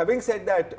having said that,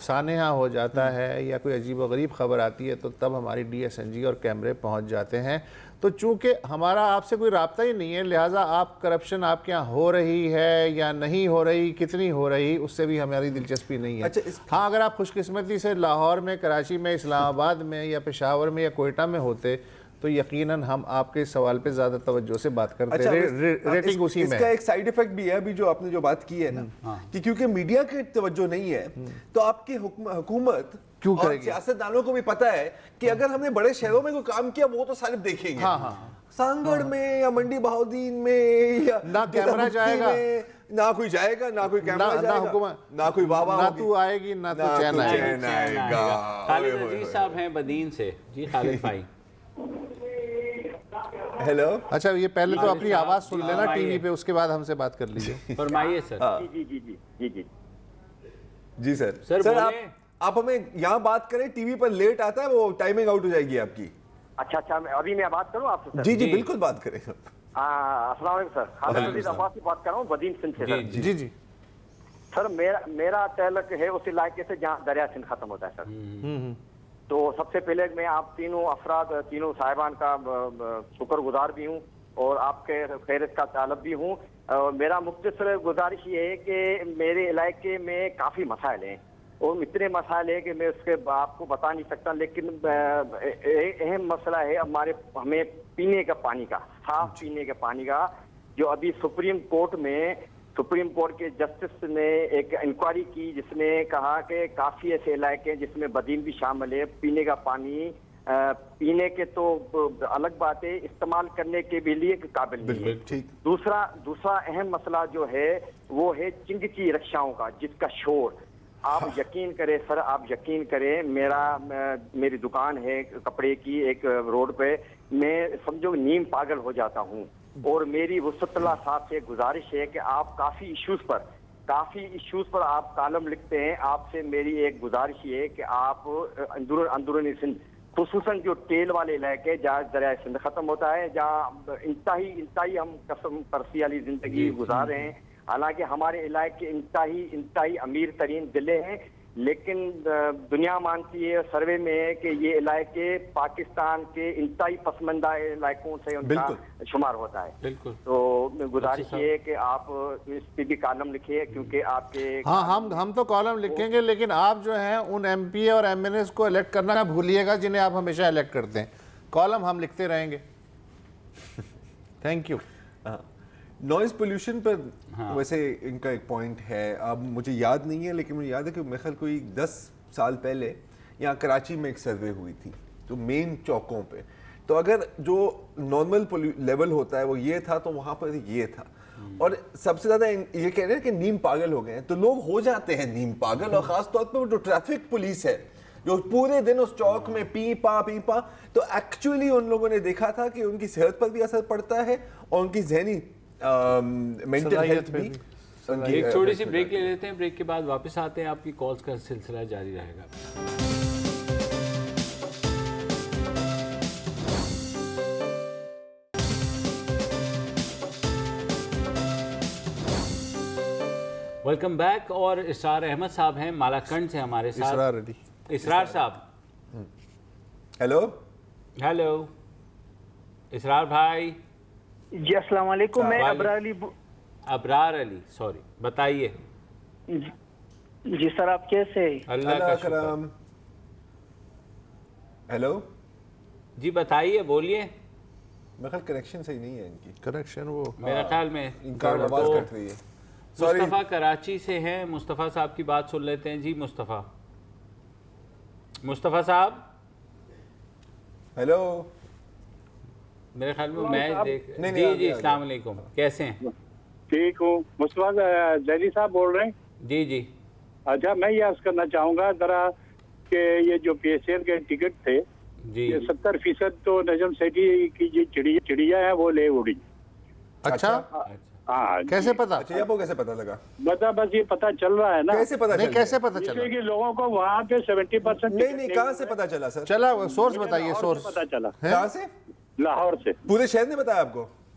سانحہ ہو جاتا ہے یا کوئی عجیب و غریب خبر آتی ہے تو تب ہماری DSNG اور کیمرے پہنچ جاتے ہیں. تو چونکہ ہمارا آپ سے کوئی رابطہ ہی نہیں ہے, لہٰذا آپ کرپشن آپ کے یہاں ہو رہی ہے یا نہیں ہو رہی, کتنی ہو رہی, اس سے بھی ہماری دلچسپی نہیں ہے. ہاں اگر آپ خوش قسمتی سے لاہور میں, کراچی میں, اسلام آباد میں یا پشاور میں یا کوئٹہ میں ہوتے تو یقیناً ہم آپ کے سوال پہ زیادہ توجہ سے بات کرتے ہیں. ریٹنگ اسی میں. اس کا ایک سائیڈ ایفیکٹ بھی ہے ابھی جو آپ نے جو بات کی ہے نا, کہ کیونکہ میڈیا کی توجہ نہیں ہے تو آپ کی حکومت کیوں کرے اور گی؟ سیاستدانوں کو بھی پتا ہے کہ اگر ہم نے بڑے شہروں میں کوئی کام کیا وہ تو صرف دیکھیں گے. سانگڑ میں یا منڈی بہاؤدین میں یا نہ کیمرہ جائے گا, نہ کوئی جائے گا, نہ کوئی کیمرہ جائے گا, نہ کوئی واہ واہ نہ تو آئے گی نہ تو چین آئے گا. خالد عزیز صاحب ہیں بدین سے. جی خالد بھائی. ہیلو. اچھا یہ پہلے تو اپنی آواز سن لینا ٹی وی پہ, اس کے بعد ہم سے بات کر لیجیے. فرمائیے سر. جی سر. سر آپ ہمیں یہاں بات کریں, ٹی وی پر لیٹ آتا ہے, وہ ٹائمنگ آؤٹ ہو جائے گی آپ کی. اچھا ابھی میں بات کروں آپ سے؟ جی جی بالکل بات کریں. السلام علیکم سر, خالد عزیز عباس سے بات کر رہا ہوں بدین سندھ سے. جی جی سر میرا تعلق ہے اس علاقے سے جہاں دریا سندھ ختم ہوتا ہے سر. تو سب سے پہلے میں آپ تینوں افراد, تینوں صاحبان کا شکر گزار بھی ہوں اور آپ کے خیرت کا طالب بھی ہوں. میرا مختصر گزارش یہ ہے کہ میرے علاقے میں کافی مسائل ہیں اور اتنے مسائل ہیں کہ میں اس کے آپ کو بتا نہیں سکتا, لیکن اہم مسئلہ ہے ہمیں پینے کا پانی کا, صاف پینے کے پانی کا, جو ابھی سپریم کورٹ کے جسٹس نے ایک انکوائری کی جس نے کہا کہ کافی ایسے علاقے ہیں جس میں بدین بھی شامل ہے. پینے کا پانی پینے کے تو الگ بات ہے, استعمال کرنے کے بھی لیے قابل نہیں ہے. دوسرا اہم مسئلہ جو ہے وہ ہے چنگچی رکشاؤں کا, جس کا شور آپ یقین کریں سر, آپ یقین کریں, میری دکان ہے کپڑے کی ایک روڈ پہ, میں سمجھو نیم پاگل ہو جاتا ہوں. اور میری وسط اللہ صاحب سے گزارش ہے کہ آپ کافی ایشوز پر آپ کالم لکھتے ہیں, آپ سے میری ایک گزارش یہ ہے کہ آپ اندرونی سندھ خصوصاً جو ٹیل والے علاقے جہاں دریائے سندھ ختم ہوتا ہے, جہاں انتہائی ہم قسم پرسی والی زندگی گزار رہے ہیں. حالانکہ ہمارے علاقے انتہائی امیر ترین ضلع ہیں, لیکن دنیا مانتی ہے سروے میں ہے کہ یہ علاقے پاکستان کے انتہائی پسماندہ علاقوں سے ان کا شمار ہوتا ہے. تو گزارش یہ ہے کہ آپ اس پہ بھی کالم لکھیے, کیونکہ آپ کے ہم تو کالم لکھیں گے, لیکن آپ جو ہیں ان ایم پی اور ایم این ایز کو الیکٹ کرنا نہ بھولیے گا جنہیں آپ ہمیشہ الیکٹ کرتے ہیں. کالم ہم لکھتے رہیں گے. Thank you. نوائز پولیوشن پر ویسے ان کا ایک پوائنٹ ہے, اب مجھے یاد نہیں ہے لیکن مجھے یاد ہے کہ میرے خیال کوئی 10 سال پہلے یہاں کراچی میں ایک سروے ہوئی تھی تو مین چوکوں پہ, تو اگر جو نارمل لیول ہوتا ہے وہ یہ تھا تو وہاں پر یہ تھا. اور سب سے زیادہ یہ کہہ رہے ہیں کہ نیم پاگل ہو گئے ہیں, تو لوگ ہو جاتے ہیں نیم پاگل, اور خاص طور پہ جو ٹریفک پولیس ہے جو پورے دن اس چوک میں پی پا, تو ایکچولی ان لوگوں نے دیکھا تھا کہ ان کی صحت پر بھی اثر پڑتا ہے اور ان کی ذہنی مینٹل ہیلتھ بھی. ایک چھوٹی سی بریک لے لیتے ہیں, بریک کے بعد واپس آتے ہیں, آپ کی کالز کا سلسلہ جاری رہے گا. Welcome back. اور اسرار احمد صاحب ہیں مالاکنڈ سے ہمارے ساتھ. اسرار صاحب. ہیلو اسرار بھائی. جی السلام علیکم. میں ابرار علی سوری, بتائیے. جی سر آپ کیسے ہیں؟ اللہ کا شکر. ہیلو جی بتائیے, بولیے. میرا خیال کنیکشن صحیح نہیں ہے ان کی. کنیکشن وہ میرا خیال میں آواز کٹ رہی ہے. مصطفیٰ کراچی سے ہیں, مصطفیٰ صاحب کی بات سن لیتے ہیں. جی مصطفیٰ صاحب. ہیلو. میرے خیال میں میچ دیکھ. جی السلام علیکم, کیسے ہیں؟ ٹھیک ہوں. مصطفیٰ دہلی صاحب بول رہے ہیں؟ جی. اچھا میں یہ عرض کرنا چاہوں گا ذرا کہ یہ جو پی ایس ایل کے ٹکٹ تھے یہ 70% تو نجم سیٹھی کی جو چڑیا ہے وہ لے اڑی. اچھا ہاں کیسے پتا؟ آپ کو کیسے پتا لگا؟ بس یہ پتا چل رہا ہے نا. کیسے پتا چلا کہ لوگوں کو وہاں پہ 70% نہیں کہاں سے پتا چلا سر؟ چلا سورس بتائیے. سورس پتا چلا کہاں سے؟ لاہور سے. پورے شہر نے بتایا آپ کو؟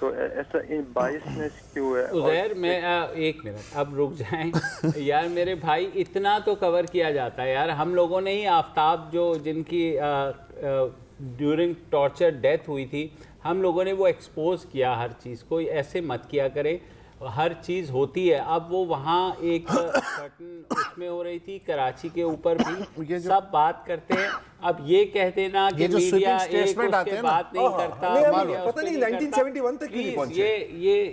تو ایسا بائسنس کیوں ہے؟ عزیر میں ایک منٹ اب رک جائیں یار میرے بھائی، اتنا تو کور کیا جاتا ہے یار. ہم لوگوں نے ہی آفتاب جو جن کی ڈیورنگ ٹارچر ڈیتھ ہوئی تھی، ہم لوگوں نے وہ ایکسپوز کیا ہر چیز کو. ایسے مت کیا کرے، ہر چیز ہوتی ہے. اب وہ وہاں ایک سرٹن اس میں ہو رہی تھی کراچی کے اوپر بھی سب بات کرتے ہیں. اب یہ کہہ دینا کہ میڈیا ایک اس کے بات نہیں کرتا، پتہ نہیں 1971 تک نہیں پہنچے.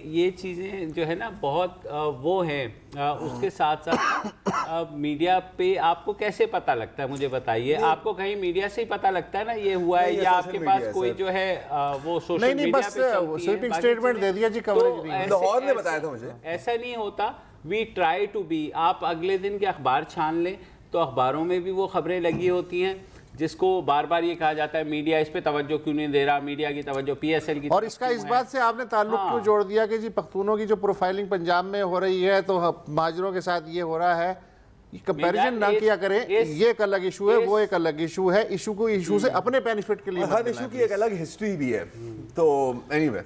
یہ چیزیں جو ہے نا بہت وہ ہیں. اس کے ساتھ ساتھ میڈیا پہ آپ کو کیسے پتہ لگتا ہے مجھے بتائیے؟ آپ کو کہیں میڈیا سے ہی پتہ لگتا ہے نا یہ ہوا ہے، یا آپ کے پاس کوئی جو ہے وہ سوشل میڈیا پہ سویپنگ اسٹیٹمنٹ دے دیا جی کوریج نہیں. لاہور نے بتایا تھا مجھے. ایسا نہیں ہوتا. We try to be. آپ اگلے دن کے اخبار چھان لیں تو اخباروں میں بھی وہ خبریں لگی ہوتی ہیں جس کو بار بار یہ کہا جاتا ہے میڈیا اس پہ توجہ کیوں نہیں دے رہا، میڈیا کی توجہ پی ایس ایل کی. اور اس کا اس بات سے آپ نے تعلق کیوں جوڑ دیا کہ جی پختونوں کی جو پروفائلنگ پنجاب میں ہو رہی ہے تو مہاجروں کے ساتھ یہ ہو رہا ہے؟ کمپیریزن نہ کیا کریں. یہ ایک الگ ایشو ہے، وہ ایک الگ ایشو ہے. ایشو کو ایشو سے اپنے بینیفٹ کے لیے، ہر ایشو کی ایک الگ ہسٹری بھی ہے. تو اینی وے،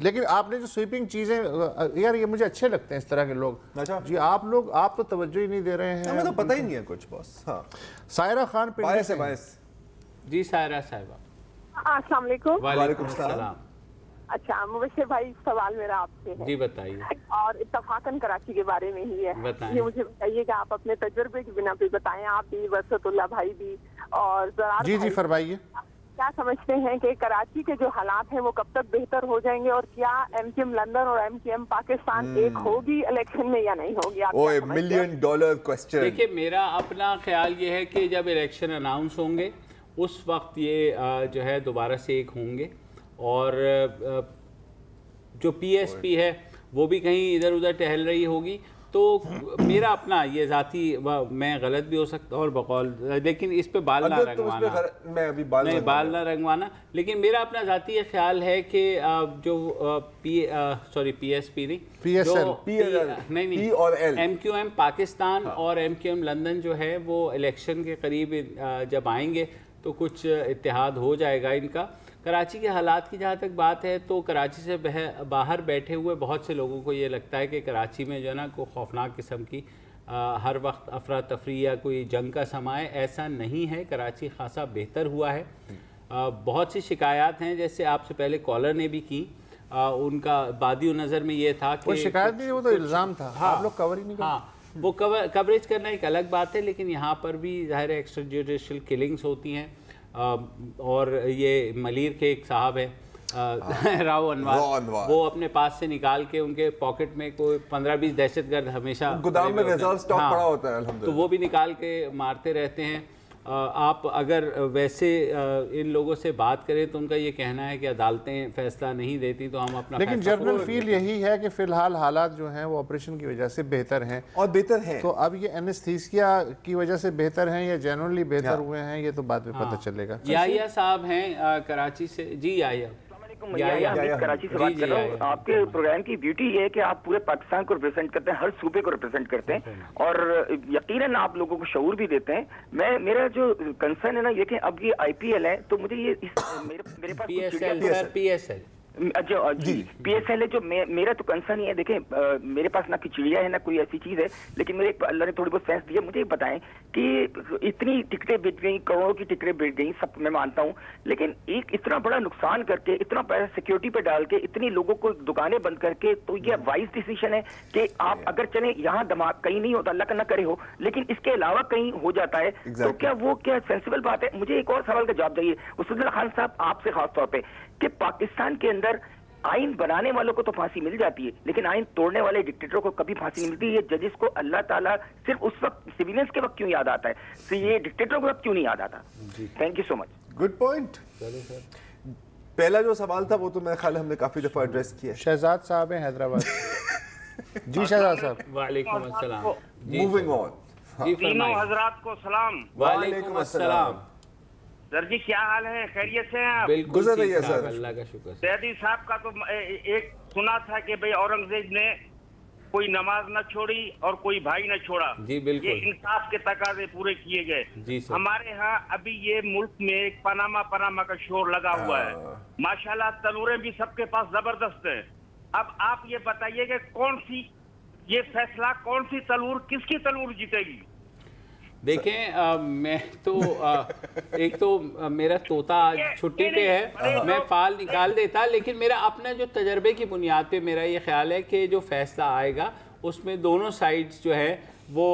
لیکن آپ نے جو سویپنگ چیزیں یار یہ مجھے اچھے لگتے ہیں اس طرح کے لوگ. جی آپ تو توجہ ہی نہیں دے رہے ہیں. ہمیں تو پتہ ہی نہیں ہے کچھ بس. ہاں سائرہ خان پنڈی سے. جی سائرہ صاحبہ السلام علیکم. وعلیکم السلام. اچھا مبشر بھائی، سوال میرا آپ سے ہے. جی بتائیے. اور اتفاقاً کراچی کے بارے میں ہی ہے. یہ مجھے بتائیے کہ آپ اپنے تجربے کی بنا پہ بتائیں، آپ بھی برکت اللہ بھائی بھی اور جی فرمائیے. کیا سمجھتے ہیں کہ کراچی کے جو حالات ہیں وہ کب تک بہتر ہو جائیں گے، اور کیا ایم کیو ایم لندن اور ایم کیو ایم پاکستان ایک ہوگی الیکشن میں یا نہیں ہوگی؟ اوہ ملین ڈالر کوسچن. دیکھیے میرا اپنا خیال یہ ہے کہ جب الیکشن اناؤنس ہوں گے اس وقت یہ جو ہے دوبارہ سے ایک ہوں گے. اور جو پی ایس پی ہے وہ بھی کہیں ادھر ادھر ٹہل رہی ہوگی. تو میرا اپنا یہ ذاتی، میں غلط بھی ہو سکتا اور بقول، لیکن اس پہ بال نہ رنگوانا، میں ابھی بال نہ رنگوانا. لیکن میرا اپنا ذاتی یہ خیال ہے کہ جو پی ایس پی نہیں ایم کیو ایم پاکستان اور ایم کیو ایم لندن جو ہے وہ الیکشن کے قریب جب آئیں گے تو کچھ اتحاد ہو جائے گا ان کا. کراچی کے حالات کی جہاں تک بات ہے تو کراچی سے باہر بیٹھے ہوئے بہت سے لوگوں کو یہ لگتا ہے کہ کراچی میں جو ہے نا کوئی خوفناک قسم کی ہر وقت افراتفری یا کوئی جنگ کا سماں ہے. ایسا نہیں ہے. کراچی خاصا بہتر ہوا ہے. بہت سی شکایات ہیں جیسے آپ سے پہلے کالر نے بھی کی، ان کا بادی نظر میں یہ تھا کہ وہ شکایت نہیں، وہ تو الزام تھا. آپ لوگ کور ہی نہیں کرتے. ہاں وہ کوریج کرنا ایک الگ بات ہے، لیکن یہاں پر بھی ظاہر ایکسٹرا جوڈیشل کلنگز ہوتی ہیں. اور یہ ملیر کے ایک صاحب ہیں راؤ انوار، وہ اپنے پاس سے نکال کے ان کے پاکٹ میں کوئی 15-20 دہشت گرد ہمیشہ گودام میں ریزرو سٹاک پڑا ہوتا ہے الحمدللہ، تو وہ بھی نکال کے مارتے رہتے ہیں. آپ اگر ویسے ان لوگوں سے بات کریں تو ان کا یہ کہنا ہے کہ عدالتیں فیصلہ نہیں دیتی تو ہم اپنا، لیکن جنرل فیل یہی ہے کہ فی الحال حالات جو ہیں وہ آپریشن کی وجہ سے بہتر ہیں اور بہتر ہیں. تو اب یہ اینستھیسیا کی وجہ سے بہتر ہیں یا جنرلی بہتر ہوئے ہیں یہ تو بعد میں پتہ چلے گا. یحییٰ صاحب ہیں کراچی سے. جی یحییٰ کراچی سے بات کر رہا ہوں. آپ کے پروگرام کی بیوٹی یہ ہے کہ آپ پورے پاکستان کو ریپرزینٹ کرتے ہیں، ہر صوبے کو ریپرزینٹ کرتے ہیں، اور یقیناً آپ لوگوں کو شعور بھی دیتے ہیں. میرا جو کنسرن ہے نا یہ کہ اب یہ آئی پی ایل ہے تو مجھے یہ میرے پاس P S L G P S L ہے جو میرا تو کنسرن ہی ہے. دیکھیں میرے پاس نہ کوئی چڑیا ہے نہ کوئی ایسی چیز ہے، لیکن میرے اللہ نے تھوڑی بہت سینس دیا. مجھے بتائیں کہ اتنی ٹکٹیں بک گئیں، کروڑوں کی ٹکٹیں بک گئیں، سب میں مانتا ہوں، لیکن ایک اتنا بڑا نقصان کر کے، اتنا پیسہ سیکیورٹی پہ ڈال کے، اتنی لوگوں کو دکانیں بند کر کے، تو یہ وائز ڈیسیشن ہے کہ آپ اگر چلیں یہاں دھماکہ کہیں نہیں ہوتا، اللہ کا نہ کرے ہو، لیکن اس کے علاوہ کہیں ہو جاتا ہے تو کیا وہ کیا سینسیبل بات ہے؟ مجھے ایک اور سوال کا جواب چاہیے اسد اللہ خان صاحب آپ سے خاص طور پہ، کہ پاکستان کے اندر آئین بنانے والوں کو تو پھانسی مل جاتی ہے لیکن آئین توڑنے والے ڈکٹیٹروں کو کبھی پھانسی نہیں ملتی. یہ ججز کو اللہ تعالیٰ صرف اس وقت سیویلینس کے وقت کیوں یاد آتا ہے، تو یہ ڈکٹیٹروں کے وقت کیوں نہیں یاد آتا؟ Thank you so much. Good point. پہلا جو سوال تھا وہ تو میرے خیال ہم نے کافی دفعہ ایڈریس کیا. شہزاد صاحب ہیں حیدرآباد. جی شہزاد صاحب. وعلیکم السلام. Moving on. تینوں حضرات کو سلام. وعلیکم السلام. سر جی کیا حال ہے؟ خیریت سے ہیں آپ؟ گزر رہی ہے سر. اللہ کا شکر. سیدی صاحب کا تو ایک سنا تھا کہ بھئی اورنگزیب نے کوئی نماز نہ چھوڑی اور کوئی بھائی نہ چھوڑا. جی بالکل, یہ انصاف کے تقاضے پورے کیے گئے. جی سر. ہمارے ہاں ابھی یہ ملک میں ایک پاناما کا شور لگا ہوا ہے. ماشاءاللہ تنوریں بھی سب کے پاس زبردست ہیں. اب آپ یہ بتائیے کہ کون سی یہ فیصلہ, کون سی تنور, کس کی تنور جیتے گی؟ دیکھیں میں تو ایک تو میرا طوطا آج چھٹی پہ ہے, میں فال نکال دیتا, لیکن میرا اپنا جو تجربے کی بنیاد پہ میرا یہ خیال ہے کہ جو فیصلہ آئے گا اس میں دونوں سائڈز جو ہے وہ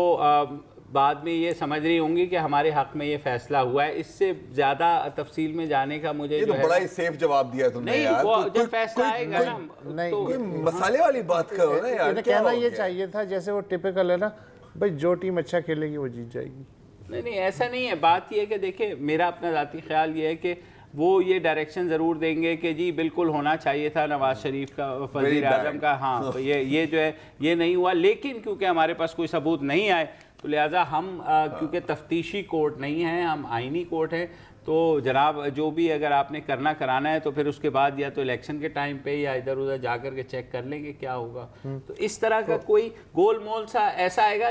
بعد میں یہ سمجھ رہی ہوں گی کہ ہمارے حق میں یہ فیصلہ ہوا ہے. اس سے زیادہ تفصیل میں جانے کا مجھے جو ہے بڑا ہی سیف جواب دیا تم نے نہیں, یار. وہ جب فیصلہ آئے گا نا نہیں, کوئی مسئلے والی بات کرو نا یار. کہنا یہ چاہیے تھا جیسے وہ ٹپیکل ہے نا, بھائی جو ٹیم اچھا کھیلے گی وہ جیت جائے گی. نہیں ایسا نہیں ہے. بات یہ ہے کہ دیکھیں میرا اپنا ذاتی خیال یہ ہے کہ وہ یہ ڈائریکشن ضرور دیں گے کہ جی بالکل ہونا چاہیے تھا نواز شریف کا, وزیر اعظم کا, ہاں یہ جو ہے یہ نہیں ہوا. لیکن کیونکہ ہمارے پاس کوئی ثبوت نہیں آئے تو لہٰذا ہم کیونکہ تفتیشی کورٹ نہیں ہیں, ہم آئینی کورٹ ہیں, تو جناب جو بھی اگر آپ نے کرنا کرانا ہے تو پھر اس کے بعد یا تو الیکشن کے ٹائم پہ یا ادھر ادھر جا کر کے چیک کر لیں گے کیا ہوگا. تو اس طرح کا کوئی گول مول سا ایسا آئے گا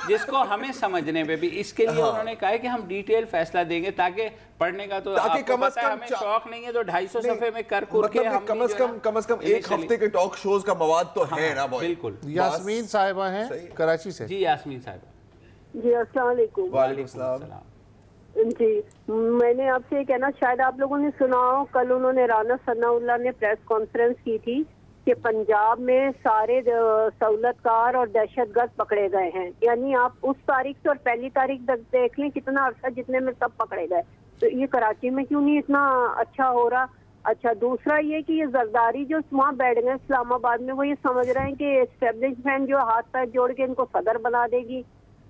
جس کو ہمیں سمجھنے پہ بھی, اس کے لیے انہوں نے کہا ہے کہ ہم ڈیٹیل فیصلہ دیں گے تاکہ پڑھنے کا تو آپ کو پتہ ہے ہمیں شوق نہیں ہے تو 250 صفحے میں کر کے ہم کم از کم ایک ہفتے کے ٹاک شوز کا مواد تو ہے نا. بالکل. یاسمین صاحبہ ہیں کراچی سے. جی یاسمین صاحبہ. جی السلام علیکم. وعلیکم السلام. جی میں نے آپ سے یہ کہنا, شاید آپ لوگوں نے سنا ہو, کل انہوں نے رانا ثناء اللہ نے پریس کانفرنس کی تھی کہ پنجاب میں سارے سہولت کار اور دہشت گرد پکڑے گئے ہیں. یعنی آپ اس تاریخ سے اور پہلی تاریخ تک دیکھ لیں کتنا عرصہ جتنے میں سب پکڑے گئے. تو یہ کراچی میں کیوں نہیں اتنا اچھا ہو رہا؟ اچھا دوسرا یہ کہ یہ زرداری جو وہاں بیٹھ گئے اسلام آباد میں, وہ یہ سمجھ رہے ہیں کہ اسٹیبلشمنٹ جو ہاتھ پیر جوڑ کے ان کو صدر بنا دے گی,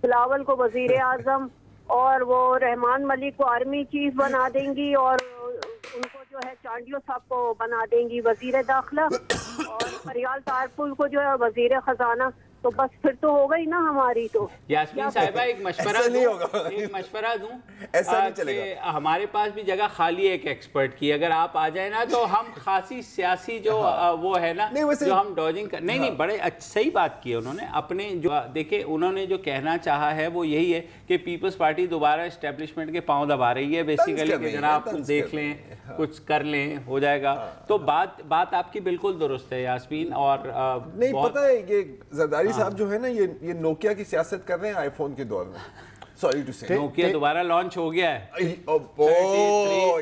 بلاول کو وزیر اعظم اور وہ رحمان ملک کو آرمی چیف بنا دیں گی, اور ان کو جو ہے چانڈیو صاحب کو بنا دیں گی وزیر داخلہ, اور فریال تارپل کو جو ہے وزیر خزانہ. تو بس پھر تو ہوگا ہی نا ہماری. تو یاسمین صاحبہ ایک مشورہ دوں ایسا نہیں چلے گا. ہمارے پاس بھی جگہ خالی ہے ایک ایکسپرٹ کی, اگر آپ آ جائیں نا تو ہم خاصی سیاسی جو وہ ہے نا جو ہم ڈوجنگ نہیں بڑے صحیح بات کی ہے انہوں نے اپنے جو دیکھیں انہوں نے جو کہنا چاہا ہے وہ یہی ہے کہ پیپلز پارٹی دوبارہ اسٹیبلشمنٹ کے پاؤں دبا رہی ہے بیسیکلی کہ جناب کچھ دیکھ لیں کچھ کر لیں ہو جائے گا. تو بات آپ کی بالکل درست ہے یاسمین. اور نہیں پتہ ہے یہ زرداری صاحب جو ہے نا یہ نوکیا کی سیاست کر رہے ہیں آئی فون کے دور میں. سوری ٹو سے نوکیا دوبارہ لانچ ہو گیا ہے.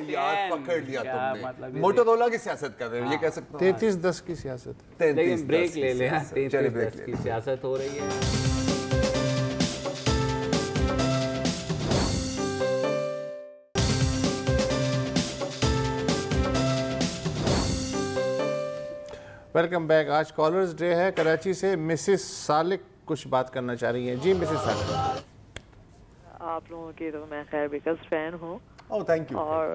یار پکڑ لیا تم نے. موٹورولا کی سیاست کر رہے ہیں, یہ کہہ سکتا ہوں 33-10 کی سیاست. لیکن بریک لے لیں, 33-10 کی سیاست ہو رہی ہے. Welcome back. آج کالرز ڈے ہے. کراچی سے مسز سالک کچھ بات کرنا چاہ رہی ہیں. جی مسز سالک. آپ لوگوں کی تو میں خیر بیکس فین ہوں. Thank you. اور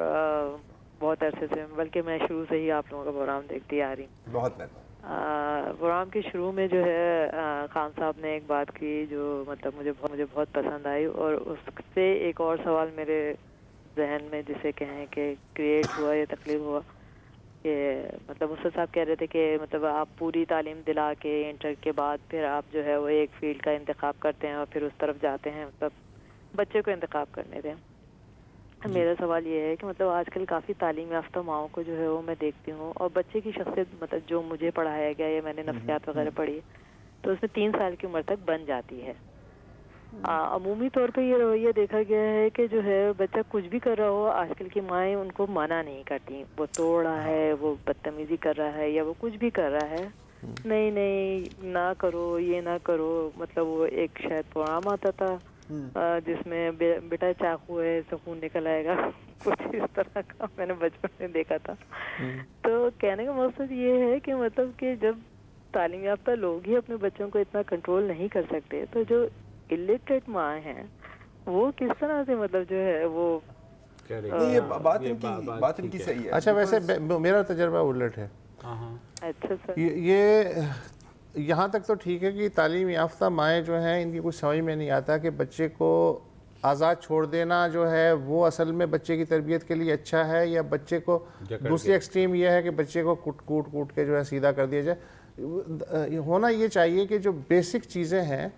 بہت عرصے سے, بلکہ میں شروع سے ہی آپ لوگوں کا پروگرام دیکھتی آ رہی ہوں. بہت بہتر. پروگرام کے شروع میں جو ہے خان صاحب نے ایک بات کی جو مطلب مجھے بہت پسند آئی, اور اس سے ایک اور سوال میرے ذہن میں جسے کہیں کہ کریٹ ہوا یا تکلیف ہوا کہ مطلب استاد صاحب کہہ رہے تھے کہ مطلب آپ پوری تعلیم دلا کے انٹر کے بعد پھر آپ جو ہے وہ ایک فیلڈ کا انتخاب کرتے ہیں اور پھر اس طرف جاتے ہیں, مطلب بچے کو انتخاب کرنے دیں. میرا سوال یہ ہے کہ مطلب آج کل کافی تعلیم یافتہ ماؤں کو جو ہے وہ میں دیکھتی ہوں, اور بچے کی شخصیت مطلب جو مجھے پڑھایا گیا یا میں نے نفسیات وغیرہ پڑھی تو اس میں 3 سال کی عمر تک بن جاتی ہے. عمومی طور پہ یہ رویہ دیکھا گیا ہے کہ جو ہے بچہ کچھ بھی کر رہا ہو, آج کل کی مائیں ان کو منع نہیں کرتی. وہ توڑ رہا ہے, وہ بدتمیزی کر رہا ہے, یا وہ کچھ بھی کر رہا ہے, نہیں نہ کرو, یہ نہ کرو. مطلب وہ ایک شاید پروگرام آتا تھا جس میں بیٹا چاقو ہے سے خون نکل آئے گا, کچھ اس طرح کا میں نے بچپن میں دیکھا تھا. تو کہنے کا مقصد یہ ہے کہ مطلب کہ جب تعلیم یافتہ لوگ ہی اپنے بچوں کو اتنا کنٹرول نہیں کر سکتے تو جو الٹریٹ ماں ہیں وہ کس طرح سے مطلب جو ہے وہ بات ان کی صحیح ہے. اچھا ویسے میرا تجربہ الٹ ہے. اچھا سر. یہ یہاں تک تو ٹھیک ہے کہ تعلیم یافتہ مائیں جو ہیں ان کی کچھ سمجھ میں نہیں آتا کہ بچے کو آزاد چھوڑ دینا جو ہے وہ اصل میں بچے کی تربیت کے لیے اچھا ہے, یا بچے کو دوسری ایکسٹریم یہ ہے کہ بچے کو کوٹ کے جو ہے سیدھا کر دیا جائے؟ ہونا یہ چاہیے کہ جو بیسک چیزیں ہیں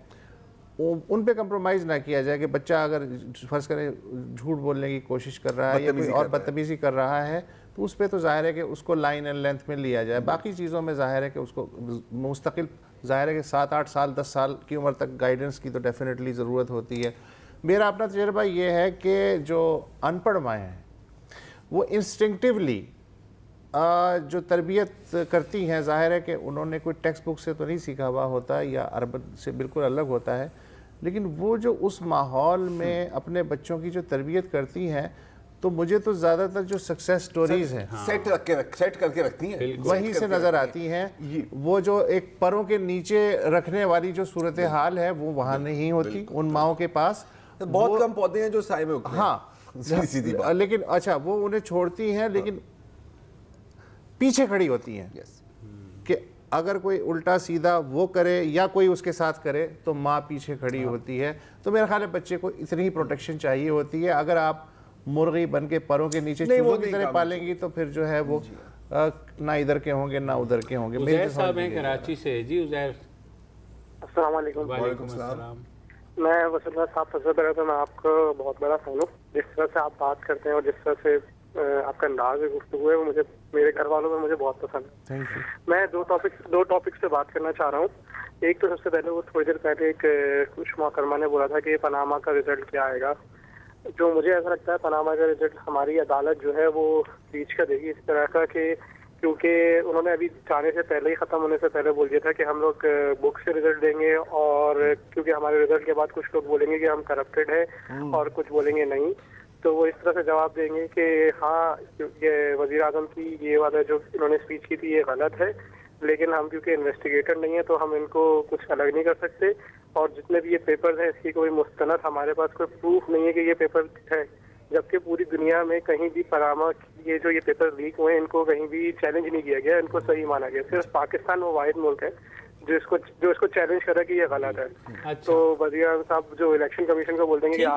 ان پہ کمپرومائز نہ کیا جائے, کہ بچہ اگر فرض کریں جھوٹ بولنے کی کوشش کر رہا ہے یا کوئی اور بدتمیزی کر رہا ہے تو اس پہ تو ظاہر ہے کہ اس کو لائن اینڈ لینتھ میں لیا جائے. باقی چیزوں میں ظاہر ہے کہ اس کو مستقل, ظاہر ہے کہ 7-8 سال 10 سال کی عمر تک گائیڈنس کی تو ڈیفینیٹلی ضرورت ہوتی ہے. میرا اپنا تجربہ یہ ہے کہ جو ان پڑھ مائیں ہیں وہ انسٹنکٹیولی جو تربیت کرتی ہیں, ظاہر ہے کہ انہوں نے کوئی ٹیکسٹ بک سے تو نہیں سیکھا ہوا ہوتا یا اربن سے بالکل الگ ہوتا ہے, لیکن وہ جو اس ماحول میں اپنے بچوں کی جو تربیت کرتی ہیں تو مجھے تو زیادہ تر جو سکسیس سٹوریز ہیں سیٹ کر کے رکھتی ہیں وہیں سے نظر آتی ہیں. وہ جو ایک پروں کے نیچے رکھنے والی جو صورتحال ہے وہ وہاں نہیں ہوتی ان ماؤں کے پاس. بہت کم پودے ہیں جو سائے میں اگتے ہیں. ہاں لیکن اچھا وہ انہیں چھوڑتی ہیں لیکن پیچھے کھڑی ہوتی ہیں کہ اگر کوئی الٹا سیدھا وہ کرے یا کوئی اس کے ساتھ کرے تو ماں پیچھے کھڑی ہوتی ہے. تو میرا خیال ہے بچے کو اتنی ہی پروٹیکشن چاہیے ہوتی ہے. اگر آپ مرغی بن کے پروں کے نیچے چوزوں کی طرح پالیں گی تو پھر جو ہے وہ نہ ادھر کے ہوں گے نہ ادھر کے ہوں گے. عزیر صاحب ہیں کراچی سے. جی عزیر. السلام علیکم. وعلیکم السلام. میں وسیم صاحب سب سے پہلے تو میں آپ کا بہت بڑا فین ہوں. جس طرح سے آپ بات کرتے ہیں اور جس طرح سے آپ کا انداز گفتگو ہے وہ مجھے میرے گھر والوں میں مجھے بہت پسند ہے. میں دو ٹاپکس پہ بات کرنا چاہ رہا ہوں. ایک تو سب سے پہلے وہ تھوڑی دیر پہلے ایک کچھ محترمہ نے بولا تھا کہ پاناما کا رزلٹ کیا آئے گا. جو مجھے ایسا لگتا ہے پاناما کا رزلٹ ہماری عدالت جو ہے وہ بیچ کا دے گی اس طرح کا کہ کیونکہ انہوں نے ابھی جانے سے پہلے ہی ختم ہونے سے پہلے بول دیا تھا کہ ہم لوگ بک سے رزلٹ دیں گے, اور کیونکہ ہمارے رزلٹ کے بعد کچھ لوگ بولیں گے کہ ہم کرپٹڈ ہیں اور کچھ بولیں گے نہیں, تو وہ اس طرح سے جواب دیں گے کہ ہاں یہ وزیر اعظم کی یہ والا جو انہوں نے اسپیچ کی تھی یہ غلط ہے, لیکن ہم کیونکہ انویسٹیگیٹر نہیں ہیں تو ہم ان کو کچھ الگ نہیں کر سکتے, اور جتنے بھی یہ پیپرز ہیں اس کی کوئی مستند ہمارے پاس کوئی پروف نہیں ہے کہ یہ پیپر ہے, جبکہ پوری دنیا میں کہیں بھی پاناما یہ جو یہ پیپر لیک ہوئے ان کو کہیں بھی چیلنج نہیں کیا گیا, ان کو صحیح مانا گیا. صرف پاکستان وہ واحد ملک ہے جو اس کو چیلنج کرا کہ یہ غلط ہے. تو وزیر اعظم صاحب جو الیکشن کمیشن کو بولتے ہیں کہ آپ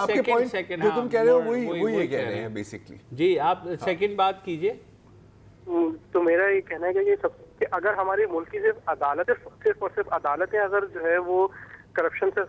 کے پوائنٹ جو تم کہہ رہے ہو وہی یہ کہہ رہے ہیں بیسکلی. جی آپ سیکنڈ بات کیجئے. تو میرا یہ کہنا ہے کہ اگر ہمارے ملک کی صرف عدالتیں اگر جو ہے وہ کرپشن سے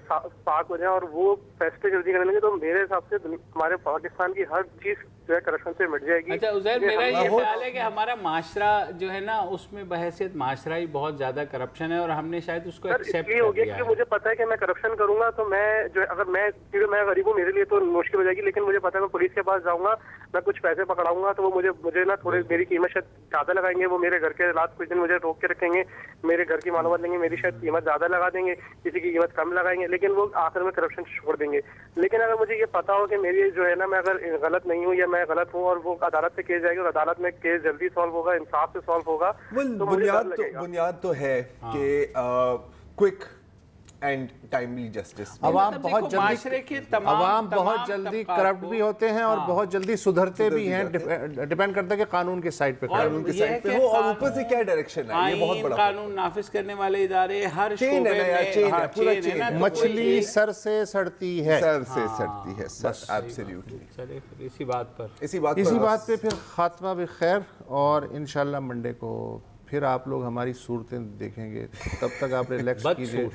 پاک ہو جائیں اور وہ فیصلے جلدی کرنے لگے تو میرے حساب سے ہمارے پاکستان کی ہر چیز جو ہے کرپشن سے مٹ جائے گی. اچھا عزیر, میرا یہ خیال ہے کہ ہمارا معاشرہ جو ہے نا اس میں بحیثیت معاشرہ ہی بہت زیادہ کرپشن ہے, اور ہم نے شاید اس کو ایکسیپٹ کر ہو گیا کہ مجھے پتا ہے کہ میں کرپشن کروں گا تو میں جو اگر کیونکہ میں غریب ہوں میرے لیے تو مشکل ہو جائے گی, لیکن مجھے پتا ہے میں پولیس کے پاس جاؤں گا میں کچھ پیسے پکڑاؤں گا تو وہ مجھے نا تھوڑے میری قیمت شاید زیادہ لگائیں گے, وہ میرے گھر کے رات کچھ دن مجھے روک کے رکھیں گے, میرے گھر کی معلومات لیں گے, میری شاید قیمت زیادہ لگا دیں گے, کسی کی قیمت کم لگائیں گے, لیکن وہ آخر میں کرپشن چھوڑ دیں گے. لیکن اگر مجھے یہ پتا ہو کہ میری جو ہے نا میں اگر غلط نہیں ہوں یا میں غلط ہوں اور وہ عدالت سے کیس جائے گی اور عدالت میں کیس جلدی سالو ہوگا, انصاف سے سالو ہوگا, تو بنیاد تو ہے کہ کوئک اینڈ ٹائملی جسٹس. عوام بہت جلدی کرپٹ بھی ہوتے ہیں اور بہت جلدی سدھرتے بھی ہیں, ڈیپینڈ کرتا ہے کہ قانون کے سائٹ پہ ہو اور اوپر سے کیا ڈائریکشن ہے. یہ بہت بڑا قانون نافذ کرنے والے ادارے ہر شعبے میں مچھلی سر سے سڑتی ہے اسی بات پہ پھر خاتمہ بخیر, اور انشاءاللہ منڈے کو پھر آپ لوگ ہماری صورتیں دیکھیں گے. تب تک آپ ریلیکس کیجئے.